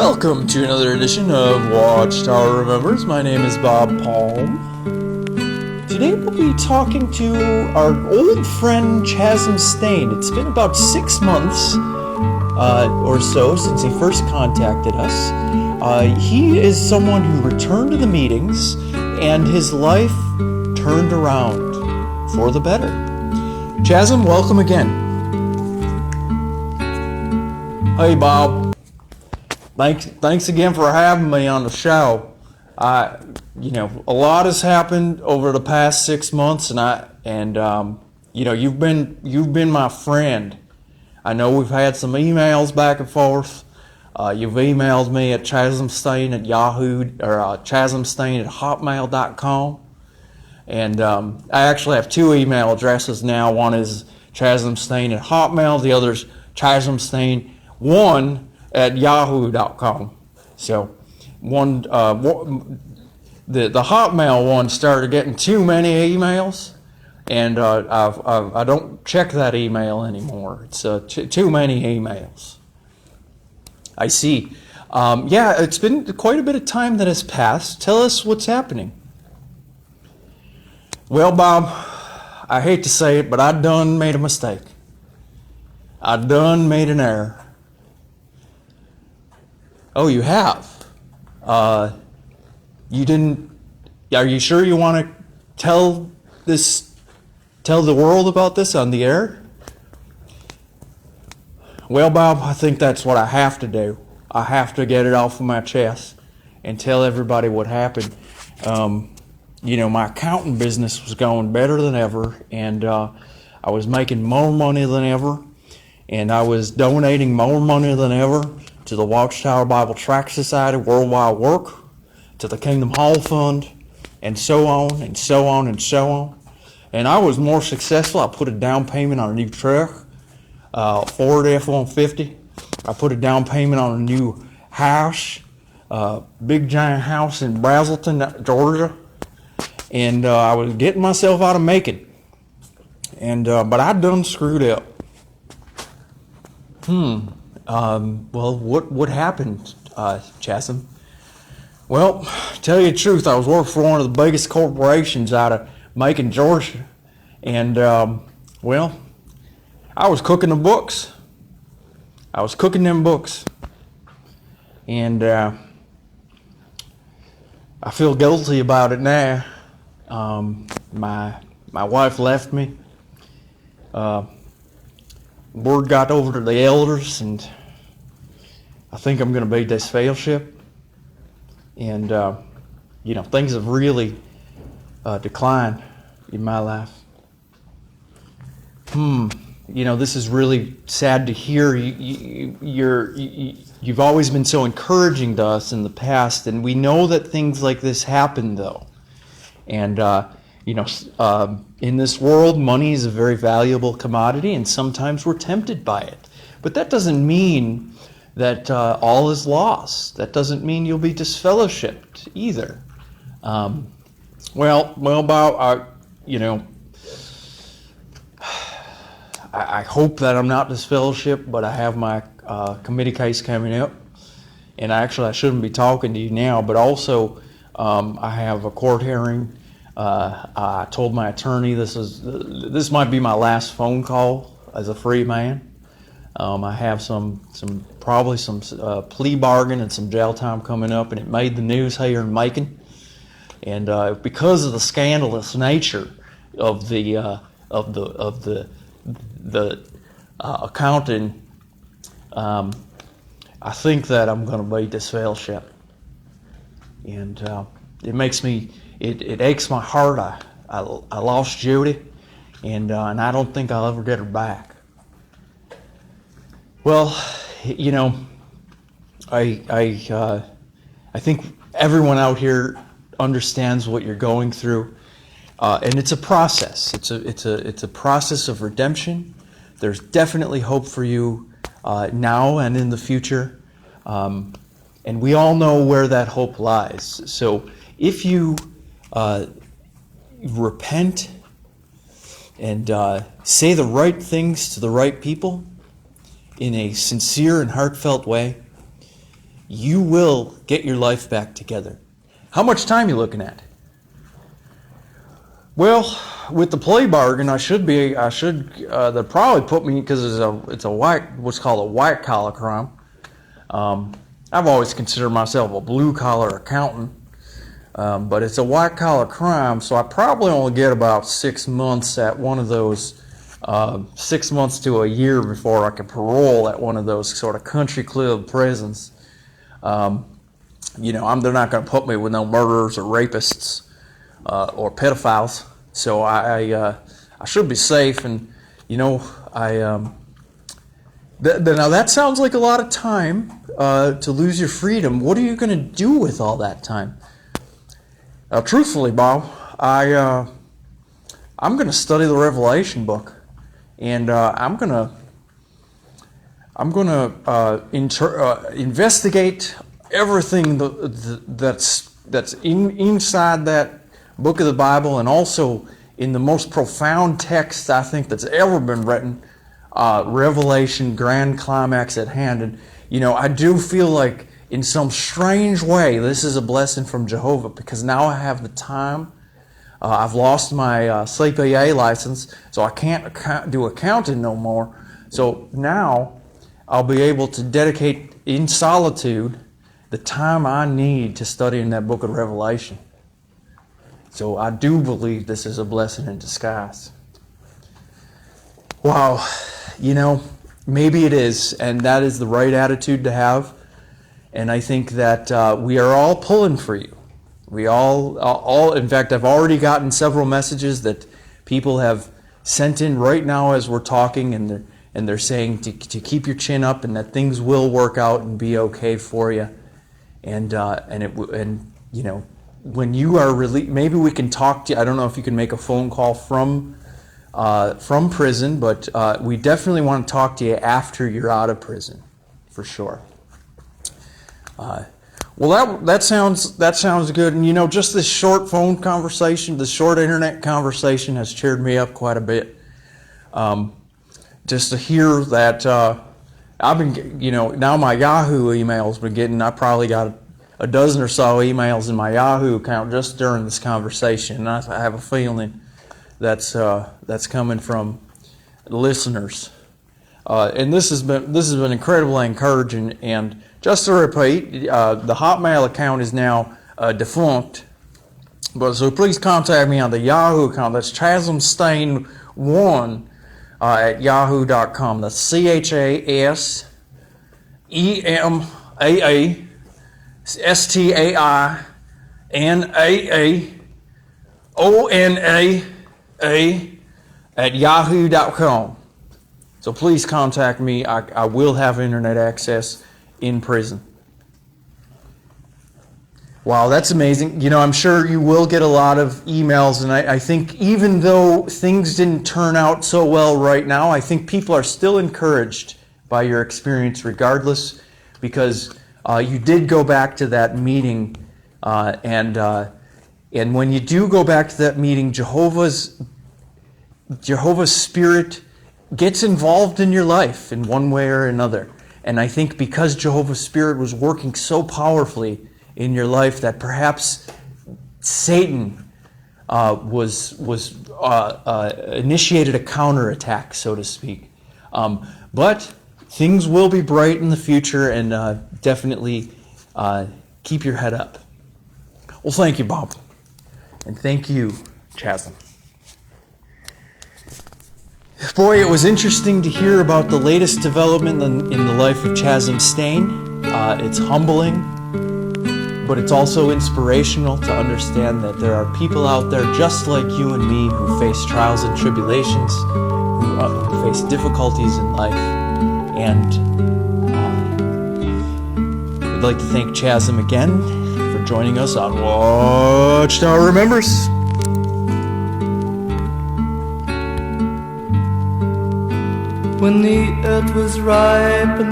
Welcome to another edition of Watchtower Remembers. My name is Bob Palm. Today we'll be talking to our old friend Chasm Stain. It's been about 6 months or so since he first contacted us. He is someone who returned to the meetings and his life turned around for the better. Chasm, welcome again. Hey Bob. Thanks again for having me on the show. A lot has happened over the past 6 months, and you've been my friend. I know we've had some emails back and forth. You've emailed me at Chasm Stain at Yahoo or Chasm Stain at hotmail.com, and I actually have two email addresses now. One is Chasm Stain at Hotmail. The other's Chasm Stain 1 at yahoo.com. So the Hotmail one started getting too many emails, and I don't check that email anymore. It's too many emails. I see. It's been quite a bit of time that has passed. Tell us what's happening. Well, Bob, I hate to say it, but I done made a mistake. I done made an error. Oh, you have? You didn't... Are you sure you want to tell the world about this on the air? Well, Bob, I think that's what I have to do. I have to get it off of my chest and tell everybody what happened. My accounting business was going better than ever, and I was making more money than ever, and I was donating more money than ever to the Watchtower Bible Tract Society Worldwide Work, to the Kingdom Hall Fund, and so on, and so on, and so on. And I was more successful. I put a down payment on a new truck, Ford F-150. I put a down payment on a new house, big giant house in Brazelton, Georgia. And I was getting myself out of Macon. But I done screwed up. Well, what happened, Chasm? Well, to tell you the truth, I was working for one of the biggest corporations out of Macon, Georgia, and I was cooking the books. I was cooking them books, and I feel guilty about it now. My wife left me. Word got over to the elders, and I think I'm going to be disfellowship. And, things have really declined in my life. This is really sad to hear. You've always been so encouraging to us in the past, and we know that things like this happen, though. And, in this world, money is a very valuable commodity, and sometimes we're tempted by it. But that doesn't mean that all is lost. That doesn't mean you'll be disfellowshipped either. Bob, I hope that I'm not disfellowshipped, but I have my committee case coming up, and I shouldn't be talking to you now. But also, I have a court hearing. I told my attorney this might be my last phone call as a free man. I have some plea bargain and some jail time coming up, and it made the news here in Macon. And because of the scandalous nature of the accounting, I think that I'm going to be disfellowshipped, and it makes me. It aches my heart. I lost Judy, and I don't think I'll ever get her back. Well, I think everyone out here understands what you're going through, and it's a process. It's a process of redemption. There's definitely hope for you now and in the future, and we all know where that hope lies. So if you repent and say the right things to the right people in a sincere and heartfelt way, you will get your life back together. How much time are you looking at? Well, with the plea bargain, they'll probably put me, because it's a what's called a white collar crime. I've always considered myself a blue collar accountant, but it's a white collar crime, so I probably only get about 6 months at one of those, 6 months to a year before I can parole at one of those sort of country club prisons. They're not going to put me with no murderers or rapists or pedophiles, so I should be safe. And now that sounds like a lot of time to lose your freedom. What are you going to do with all that time? Truthfully, Bob, I'm going to study the Revelation book, and I'm going to investigate everything that's inside that book of the Bible, and also in the most profound text I think that's ever been written, Revelation, grand climax at hand. And I do feel like in some strange way this is a blessing from Jehovah, because now I have the time. I've lost my CPA license, so I can't do accounting no more. So now I'll be able to dedicate in solitude the time I need to study in that book of Revelation. So I do believe this is a blessing in disguise. Wow, maybe it is, and that is the right attitude to have. And I think that we are all pulling for you. We all, in fact, I've already gotten several messages that people have sent in right now as we're talking, and they're saying to keep your chin up and that things will work out and be okay for you. And when you are released, maybe we can talk to you. I don't know if you can make a phone call from prison, but we definitely want to talk to you after you're out of prison, for sure. Well, that sounds good. And just this short phone conversation, this short internet conversation has cheered me up quite a bit. Just to hear that I've been, now my Yahoo email's been getting. I probably got a dozen or so emails in my Yahoo account just during this conversation. And I have a feeling that's coming from listeners. And this has been incredibly encouraging. And just to repeat, the Hotmail account is now defunct. But so please contact me on the Yahoo account. That's Chasm Stain 1 at yahoo.com. That's CHASMSTAINAAONAA at yahoo.com. So please contact me. I will have internet access in prison. Wow, that's amazing. I'm sure you will get a lot of emails, and I think even though things didn't turn out so well right now, I think people are still encouraged by your experience regardless, because you did go back to that meeting, and when you do go back to that meeting, Jehovah's Spirit gets involved in your life in one way or another. And I think because Jehovah's Spirit was working so powerfully in your life that perhaps Satan initiated a counterattack, so to speak. But things will be bright in the future, and definitely keep your head up. Well, thank you, Bob. And thank you, Chasm. Boy, it was interesting to hear about the latest development in the life of Chasm Stain. It's humbling, but it's also inspirational to understand that there are people out there just like you and me who face trials and tribulations, who face difficulties in life. And we'd like to thank Chasm again for joining us on Watchtower Remembers. When the earth was ripe and the